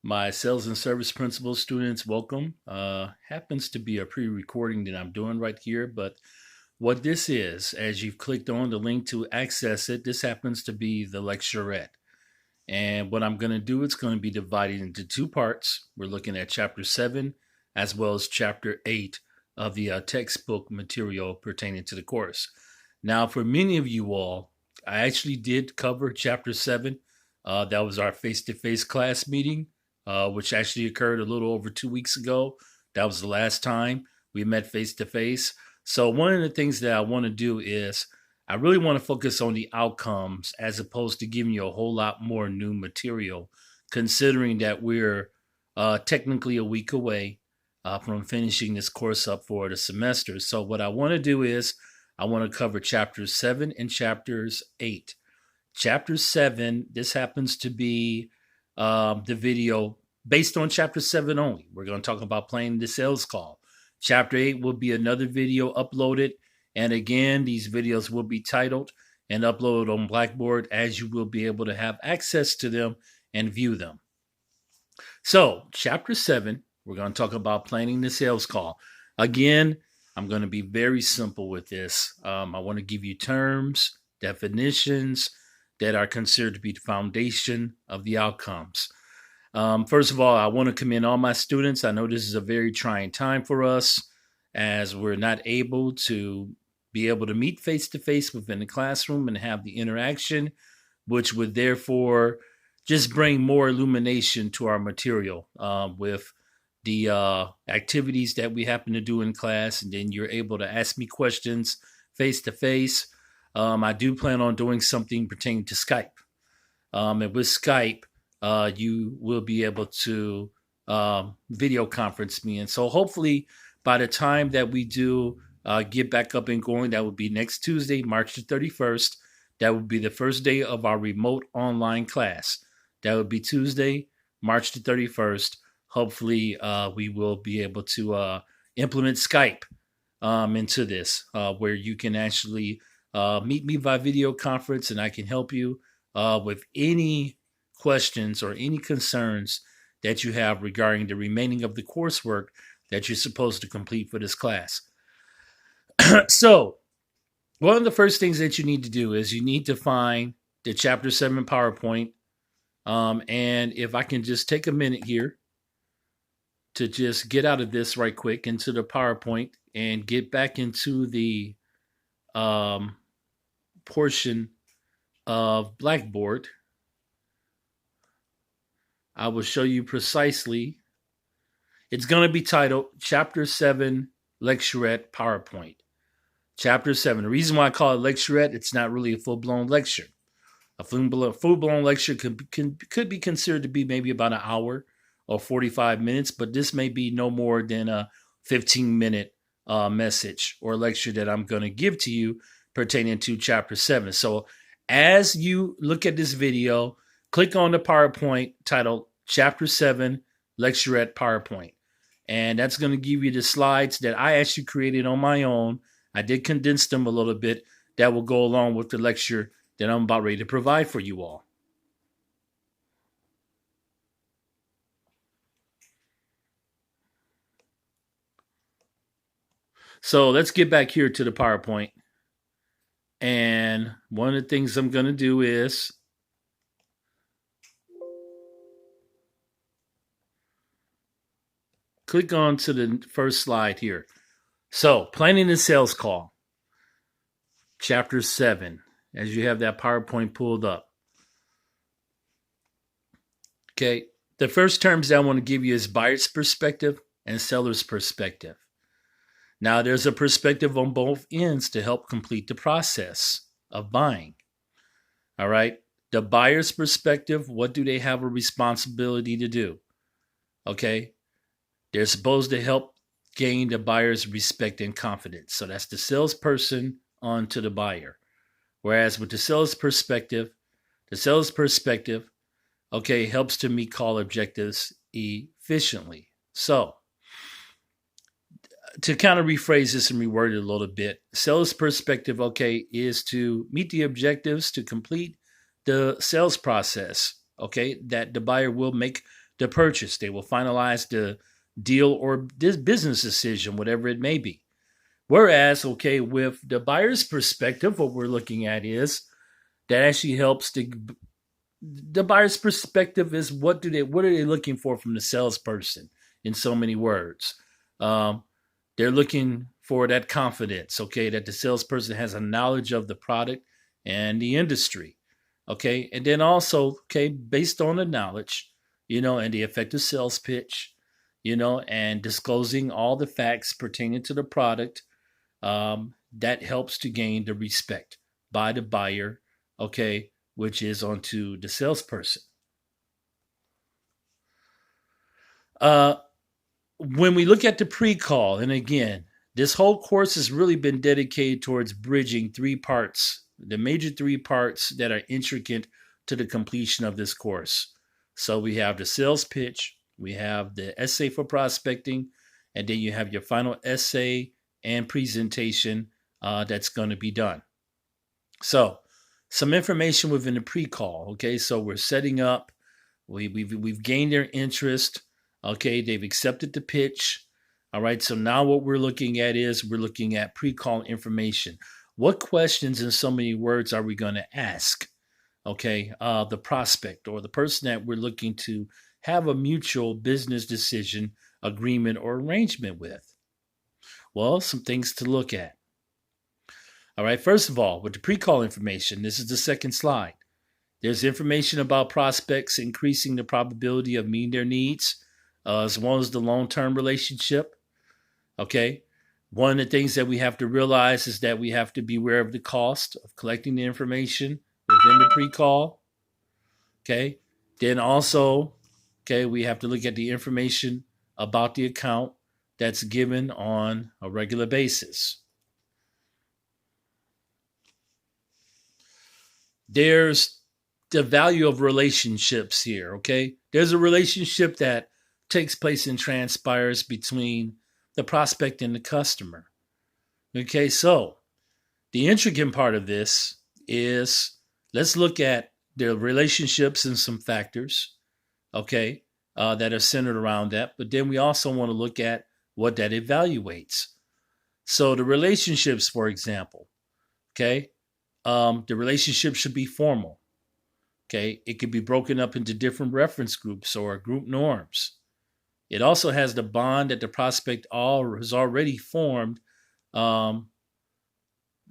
My sales and service principal students, welcome. Happens to be a pre-recording that I'm doing right here, but what this is, as you've clicked on the link to access it, this happens to be the Lecturette. And what I'm going to do, it's going to be divided into two parts. We're looking at Chapter 7 as well as Chapter 8 of the textbook material pertaining to the course. Now, for many of you all, I actually did cover Chapter 7. That was our face-to-face class meeting, which actually occurred a little over 2 weeks ago. That was the last time we met face-to-face. So one of the things that I want to do is I really want to focus on the outcomes as opposed to giving you a whole lot more new material, considering that we're technically a week away from finishing this course up for the semester. So what I want to do is I want to cover chapters 7 and chapters 8. Chapter 7, this happens to be the video based on chapter 7 only. We're going to talk about playing the sales call. Chapter 8 will be another video uploaded. And again, these videos will be titled and uploaded on Blackboard, as you will be able to have access to them and view them. So chapter 7, we're going to talk about planning the sales call. Again, I'm going to be very simple with this. I want to give you terms, definitions that are considered to be the foundation of the outcomes. First of all, I want to commend all my students. I know this is a very trying time for us, as we're not able to be able to meet face-to-face within the classroom and have the interaction, which would therefore just bring more illumination to our material with the activities that we happen to do in class. And then you're able to ask me questions face-to-face. I do plan on doing something pertaining to Skype. And with Skype, you will be able to video conference me. And so hopefully by the time that we do get back up and going, that would be next Tuesday, March the 31st. That would be the first day of our remote online class. That would be Tuesday, March the 31st. Hopefully we will be able to implement Skype into this, where you can actually meet me by video conference, and I can help you with any questions or any concerns that you have regarding the remaining of the coursework that you're supposed to complete for this class. So one of the first things that you need to do is you need to find the Chapter 7 PowerPoint. And if I can just take a minute here to just get out of this right quick into the PowerPoint and get back into the portion of Blackboard, I will show you precisely. It's going to be titled Chapter 7 Lecturette PowerPoint. Chapter 7. The reason why I call it Lecturette, it's not really a full-blown lecture. A full-blown lecture could be considered to be maybe about an hour or 45 minutes, but this may be no more than a 15-minute message or lecture that I'm going to give to you pertaining to Chapter 7. So as you look at this video, click on the PowerPoint titled Chapter 7 Lecturette PowerPoint. And that's going to give you the slides that I actually created on my own. I did condense them a little bit. That will go along with the lecture that I'm about ready to provide for you all. So let's get back here to the PowerPoint. And one of the things I'm going to do is click on to the first slide here. So planning the sales call, Chapter 7, as you have that PowerPoint pulled up. Okay, the first terms that I want to give you is buyer's perspective and seller's perspective. Now, there's a perspective on both ends to help complete the process of buying. All right, the buyer's perspective, what do they have a responsibility to do? Okay, they're supposed to help gain the buyer's respect and confidence. So that's the salesperson on to the buyer. Whereas with the seller's perspective, okay, helps to meet call objectives efficiently. So to kind of rephrase this and reword it a little bit, seller's perspective, okay, is to meet the objectives to complete the sales process, okay, that the buyer will make the purchase. They will finalize the deal or this business decision, whatever it may be. Whereas, okay, with the buyer's perspective, what we're looking at is that actually helps the buyer's perspective is what are they looking for from the salesperson in so many words. Um, they're looking for that confidence, okay, that the salesperson has a knowledge of the product and the industry, okay, and then also, okay, based on the knowledge, and the effective sales pitch, and disclosing all the facts pertaining to the product, that helps to gain the respect by the buyer, okay, which is onto the salesperson. Uh, when we look at the pre-call, and again, this whole course has really been dedicated towards bridging three parts, the major three parts that are intricate to the completion of this course. So we have the sales pitch, we have the essay for prospecting, and then you have your final essay and presentation that's going to be done. So some information within the pre-call. Okay, so we're setting up. We've gained their interest. Okay, they've accepted the pitch. All right, so now what we're looking at is we're looking at pre-call information. What questions in so many words are we going to ask? Okay, the prospect or the person that we're looking to have a mutual business decision, agreement, or arrangement with. Well, some things to look at. All right, first of all, with the pre-call information, this is the second slide. There's information about prospects increasing the probability of meeting their needs, as well as the long-term relationship. Okay, one of the things that we have to realize is that we have to be aware of the cost of collecting the information within the pre-call. Okay, then also, okay, we have to look at the information about the account that's given on a regular basis. There's the value of relationships here, okay? There's a relationship that takes place and transpires between the prospect and the customer. Okay, so the intricate part of this is let's look at the relationships and some factors, okay, that are centered around that. But then we also want to look at what that evaluates. So the relationships, for example, okay, the relationship should be formal. Okay, it could be broken up into different reference groups or group norms. It also has the bond that the prospect has already formed, some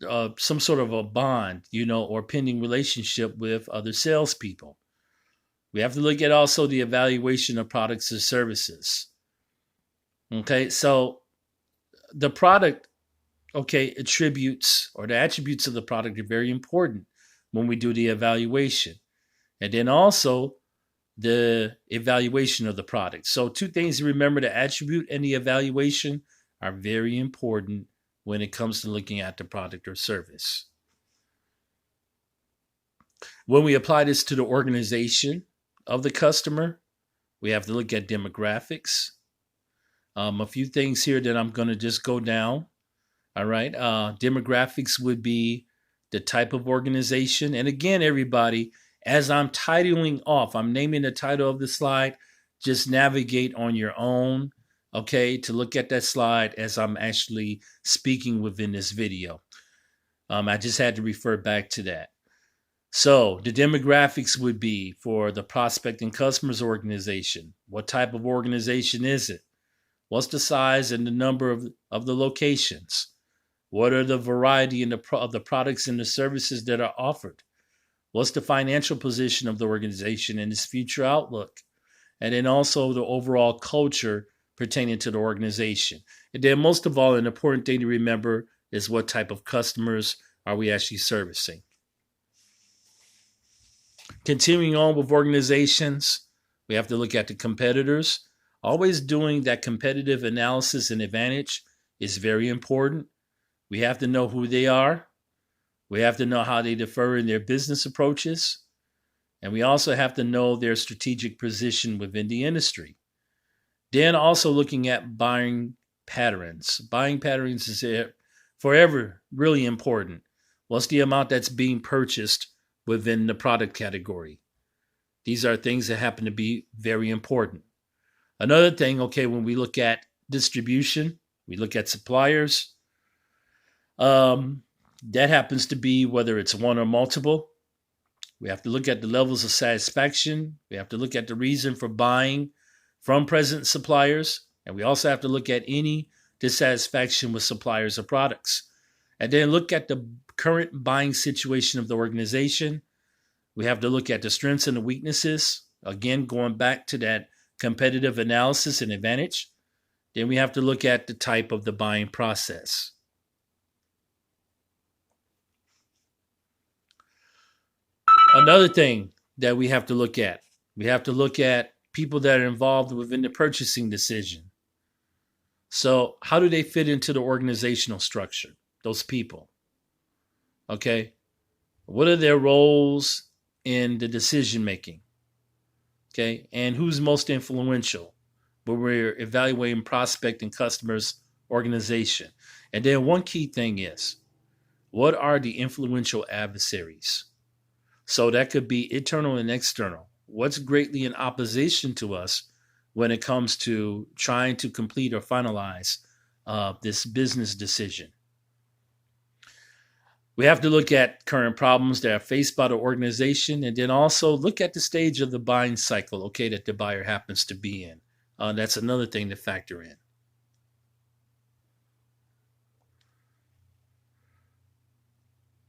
sort of a bond, or pending relationship with other salespeople. We have to look at also the evaluation of products and services. Okay, so the product, attributes or the attributes of the product are very important when we do the evaluation. And then also the evaluation of the product. So two things to remember, the attribute and the evaluation are very important when it comes to looking at the product or service. When we apply this to the organization of the customer, we have to look at demographics. A few things here that I'm going to just go down. All right. Demographics would be the type of organization. And again, everybody, as I'm titling off, I'm naming the title of the slide. Just navigate on your own, okay, to look at that slide as I'm actually speaking within this video. I just had to refer back to that. So the demographics would be for the prospect and customers organization. What type of organization is it? What's the size and the number of the locations? What are the variety of the products and the services that are offered? What's the financial position of the organization and its future outlook? And then also the overall culture pertaining to the organization. And then most of all, an important thing to remember is what type of customers are we actually servicing. Continuing on with organizations, we have to look at the competitors. Always doing that competitive analysis and advantage is very important. We have to know who they are. We have to know how they differ in their business approaches. And we also have to know their strategic position within the industry. Then also looking at buying patterns. Buying patterns is forever really important. What's the amount that's being purchased within the product category? These are things that happen to be very important. Another thing, okay, when we look at distribution, we look at suppliers. Um, that happens to be whether it's one or multiple. We have to look at the levels of satisfaction. We have to look at the reason for buying from present suppliers. And we also have to look at any dissatisfaction with suppliers or products. And then look at the current buying situation of the organization. We have to look at the strengths and the weaknesses. Again, going back to that competitive analysis and advantage. Then we have to look at the type of the buying process. Another thing that we have to look at people that are involved within the purchasing decision. So, how do they fit into the organizational structure? Those people. Okay. What are their roles in the decision making? Okay. And who's most influential when we're evaluating prospect and customers' organization? And then one key thing is, what are the influential adversaries? So that could be internal and external. What's greatly in opposition to us when it comes to trying to complete or finalize this business decision? We have to look at current problems that are faced by the organization, and then also look at the stage of the buying cycle, okay, that the buyer happens to be in. That's another thing to factor in.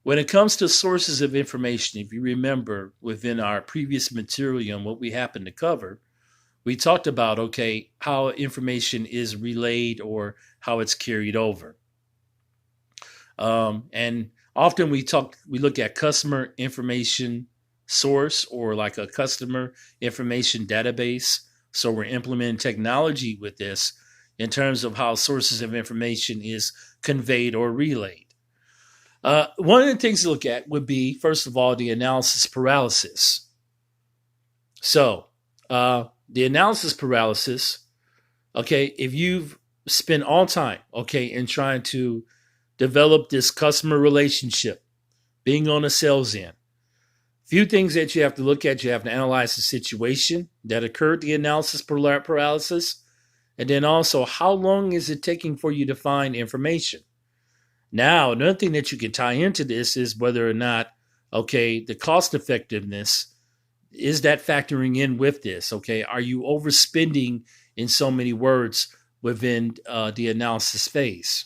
When it comes to sources of information, if you remember within our previous material and what we happened to cover, we talked about, okay, how information is relayed or how it's carried over. And often we look at customer information source or like a customer information database. So we're implementing technology with this in terms of how sources of information is conveyed or relayed. One of the things to look at would be, first of all, the analysis paralysis. So, the analysis paralysis, okay, if you've spent all time, okay, in trying to develop this customer relationship, being on the sales end, few things that you have to look at. You have to analyze the situation that occurred, the analysis paralysis, and then also how long is it taking for you to find information? Now, another thing that you can tie into this is whether or not, okay, the cost effectiveness, is that factoring in with this? Okay, are you overspending in so many words within the analysis phase?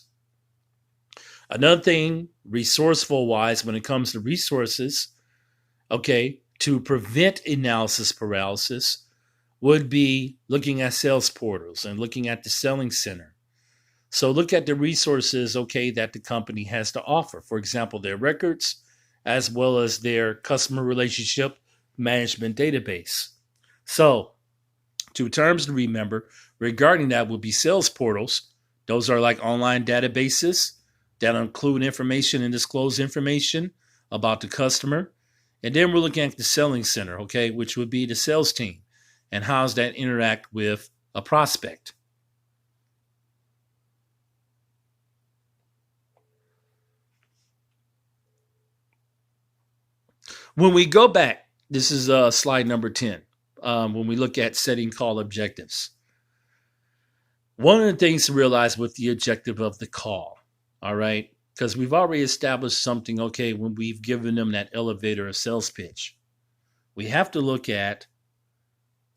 Another thing, resourceful wise, when it comes to resources, okay, to prevent analysis paralysis would be looking at sales portals and looking at the selling center. So look at the resources, okay, that the company has to offer. For example, their records, as well as their customer relationship management database. So, two terms to remember regarding that would be sales portals. Those are like online databases that include information and disclose information about the customer. And then we're looking at the selling center, okay, which would be the sales team. And how does that interact with a prospect? When we go back, this is slide number 10, when we look at setting call objectives. One of the things to realize with the objective of the call, all right, because we've already established something, okay, when we've given them that elevator or sales pitch. We have to look at,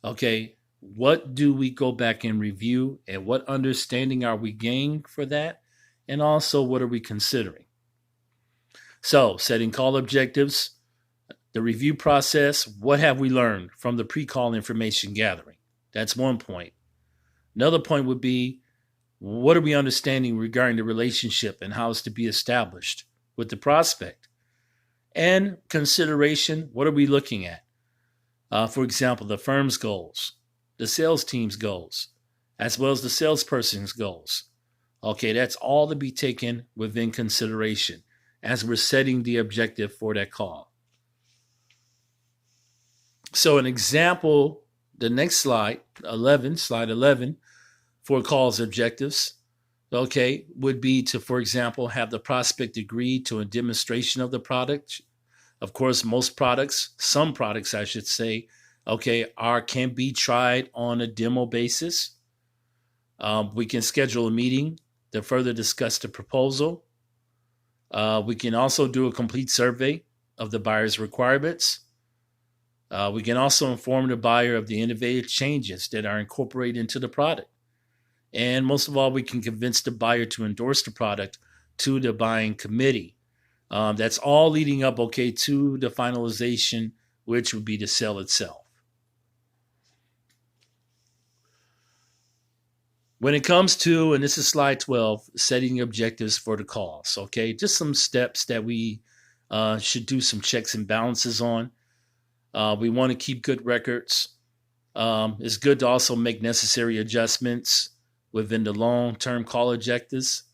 okay, what do we go back and review and what understanding are we gaining for that? And also, what are we considering? So, setting call objectives, the review process, what have we learned from the pre-call information gathering? That's one point. Another point would be, what are we understanding regarding the relationship and how it's to be established with the prospect? And consideration, what are we looking at? For example, the firm's goals, the sales team's goals, as well as the salesperson's goals. Okay, that's all to be taken within consideration as we're setting the objective for that call. So an example, the next slide 11 for calls objectives, okay, would be to, for example, have the prospect agree to a demonstration of the product. Of course, some products, I should say, okay, can be tried on a demo basis. We can schedule a meeting to further discuss the proposal. We can also do a complete survey of the buyer's requirements. We can also inform the buyer of the innovative changes that are incorporated into the product. And most of all, we can convince the buyer to endorse the product to the buying committee. That's all leading up, okay, to the finalization, which would be the sale itself. When it comes to, and this is slide 12, setting objectives for the calls, okay, just some steps that we should do some checks and balances on. We want to keep good records. It's good to also make necessary adjustments within the long-term call objectives.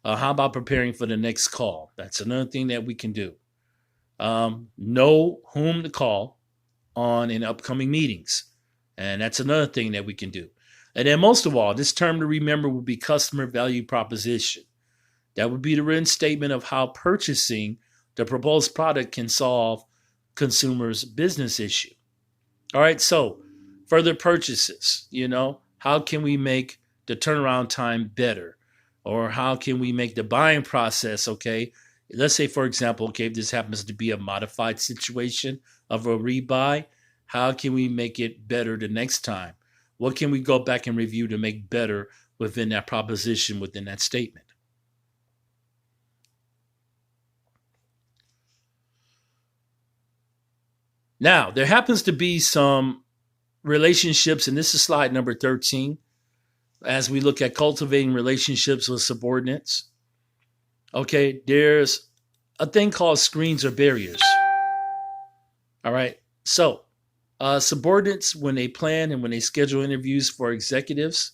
How about preparing for the next call? That's another thing that we can do. Know whom to call on in upcoming meetings. And that's another thing that we can do. And then most of all, this term to remember would be customer value proposition. That would be the written statement of how purchasing the proposed product can solve consumers' business issue. All right, so further purchases, how can we make the turnaround time better? Or how can we make the buying process, okay? Let's say, for example, okay, if this happens to be a modified situation of a rebuy, how can we make it better the next time? What can we go back and review to make better within that proposition, within that statement? Now, there happens to be some relationships, and this is slide number 13, as we look at cultivating relationships with subordinates. Okay, there's a thing called screens or barriers. All right, so subordinates, when they plan and when they schedule interviews for executives,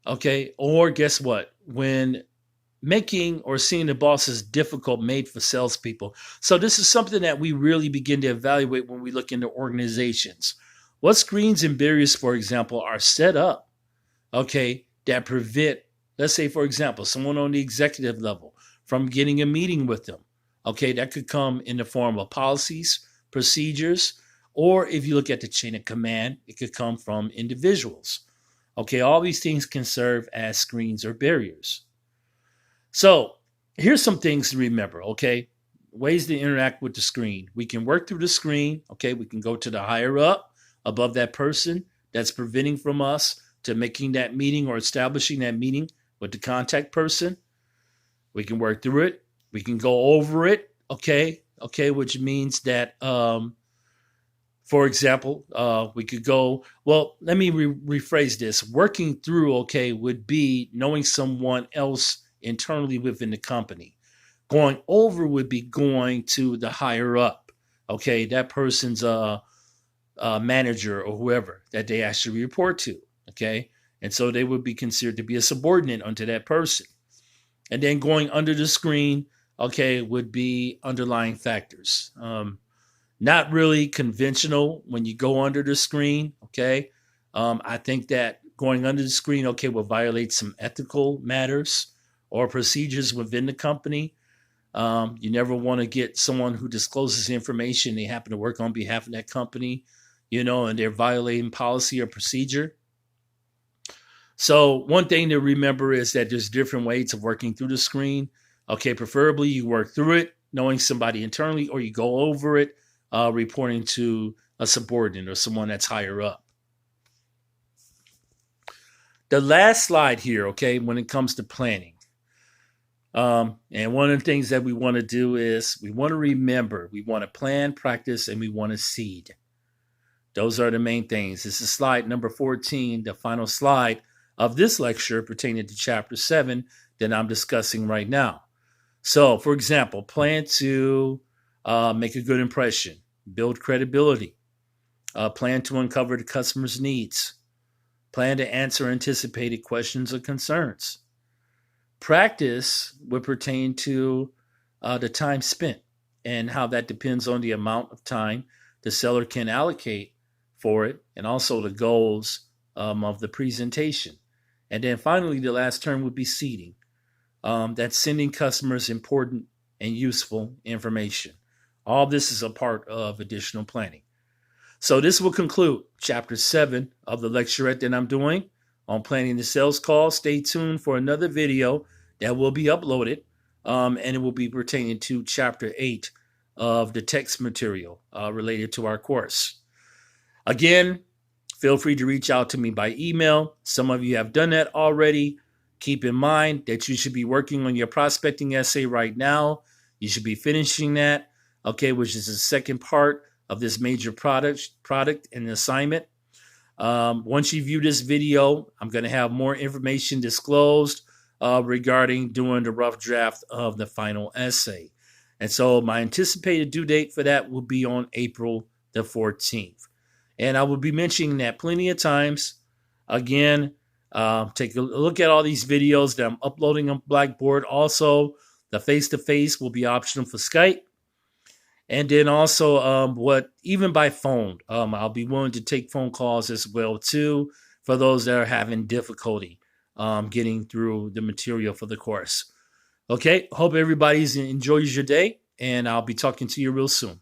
okay, or guess what? When making or seeing the boss is difficult made for salespeople. So this is something that we really begin to evaluate when we look into organizations. What screens and barriers, for example, are set up, okay, that prevent, let's say, for example, someone on the executive level from getting a meeting with them. Okay, that could come in the form of policies, procedures, or if you look at the chain of command, it could come from individuals. Okay, all these things can serve as screens or barriers. So here's some things to remember, okay? Ways to interact with the screen. We can work through the screen, okay? We can go to the higher up above that person that's preventing from us to making that meeting or establishing that meeting with the contact person. We can work through it. We can go over it, okay, which means that, for example, we could go, well, let me rephrase this. Working through, okay, would be knowing someone else internally within the company. Going over would be going to the higher up, okay, that person's manager or whoever that they actually report to, okay, and so they would be considered to be a subordinate unto that person. And then going under the screen, okay, would be underlying factors. Not really conventional when you go under the screen, okay. I think that going under the screen, okay, will violate some ethical matters or procedures within the company. You never want to get someone who discloses information. They happen to work on behalf of that company, and they're violating policy or procedure. So one thing to remember is that there's different ways of working through the screen. Okay, preferably you work through it, knowing somebody internally, or you go over it, reporting to a subordinate or someone that's higher up. The last slide here, okay, when it comes to planning. And one of the things that we want to do is we want to remember, we want to plan, practice, and we want to seed. Those are the main things. This is slide number 14, the final slide of this lecture pertaining to chapter 7 that I'm discussing right now. So, for example, plan to make a good impression, build credibility, plan to uncover the customer's needs, plan to answer anticipated questions or concerns. Practice would pertain to the time spent and how that depends on the amount of time the seller can allocate for it, and also the goals of the presentation. And then finally, the last term would be seeding. That's sending customers important and useful information. All this is a part of additional planning. So this will conclude chapter 7 of the lecturette that I'm doing on planning the sales call. Stay tuned for another video that will be uploaded, and it will be pertaining to chapter 8 of the text material related to our course. Again, feel free to reach out to me by email. Some of you have done that already. Keep in mind that you should be working on your prospecting essay right now. You should be finishing that, okay, which is the second part of this major product and assignment. Once you view this video, I'm going to have more information disclosed regarding doing the rough draft of the final essay. And so my anticipated due date for that will be on April the 14th. And I will be mentioning that plenty of times. Again, take a look at all these videos that I'm uploading on Blackboard. Also, the face-to-face will be optional for Skype. And then also, even by phone, I'll be willing to take phone calls as well, too, for those that are having difficulty getting through the material for the course. Okay, hope everybody enjoys your day, and I'll be talking to you real soon.